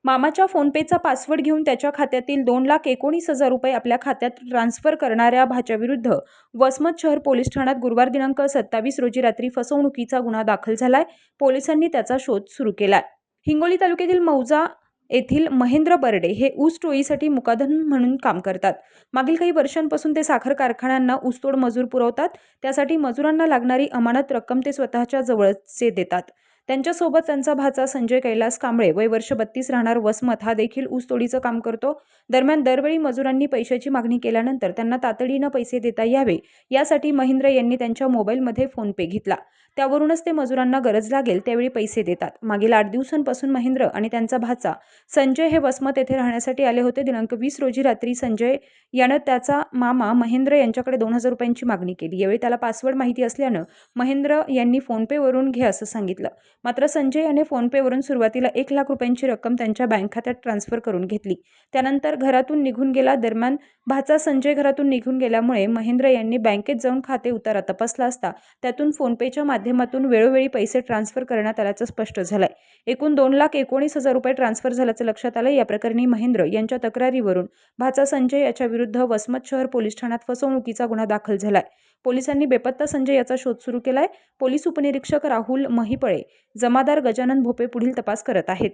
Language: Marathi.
मामाच्या फोनपेचा पासवर्ड घेऊन त्याच्या खात्यातील 2,19,000 रुपये आपल्या खात्यात ट्रान्सफर करणाऱ्या भाच्याविरुद्ध वसमत शहर पोलीस ठाण्यात गुरुवार दिनांक 27 रोजी रात्री फसवणुकीचा गुन्हा दाखल झालाय. पोलिसांनी त्याचा शोध सुरू केलाय. हिंगोली तालुक्यातील मौजा येथील महेंद्र बर्डे हे ऊस टोळीसाठी मुकादम म्हणून काम करतात. मागील काही वर्षांपासून ते साखर कारखान्यांना ऊसतोड मजूर पुरवतात. त्यासाठी मजुरांना लागणारी अमानत रक्कम ते स्वतःच्या जवळचे देतात. त्यांच्यासोबत त्यांचा भाचा संजय कैलास कांबळे वय वर्ष 32 राहणार वसमत हा देखील ऊसतोडीचं काम करतो. दरम्यान दरवेळी मजुरांनी पैशाची मागणी केल्यानंतर त्यांना तातडीनं पैसे देता यावे यासाठी महेंद्र यांनी त्यांच्या मोबाईलमध्ये फोनपे घेतला. त्यावरूनच ते मजुरांना गरज लागेल त्यावेळी पैसे देतात. मागील 8 दिवसांपासून महेंद्र आणि त्यांचा भाचा संजय हे वसमत येथे राहण्यासाठी आले होते. दिनांक 20 रोजी रात्री संजय यानं त्याचा मामा महेंद्र यांच्याकडे 2,000 रुपयांची मागणी केली. यावेळी त्याला पासवर्ड माहिती असल्यानं महेंद्र यांनी फोनपेवरून घे असं सांगितलं. मात्र संजय याने फोनपेवरून सुरुवातीला 1,00,000 रुपयांची रक्कम त्यांच्या बँक खात्यात ट्रान्सफर करून घेतली. त्यानंतर घरातून निघून गेला. दरम्यान भाचा संजय घरातून निघून गेल्यामुळे महेंद्र यांनी बँकेत जाऊन खाते उतारा तपासला असता त्यातून फोनपेच्या माध्यमातून वेळोवेळी पैसे ट्रान्सफर करण्यात आल्याचं स्पष्ट झालंय. एकूण 2,19,000 रुपये ट्रान्सफर झाल्याचं लक्षात आलं. या प्रकरणी महेंद्र यांच्या तक्रारीवरून भाचा संजय याच्या विरुद्ध वसमत शहर पोलीस ठाण्यात फसवणुकीचा गुन्हा दाखल झालाय. पोलिसांनी बेपत्ता संजय याचा शोध सुरू केलाय. पोलीस उपनिरीक्षक राहुल महिपळे, जमादार गजानन भोपे पुढील तपास करत आहेत.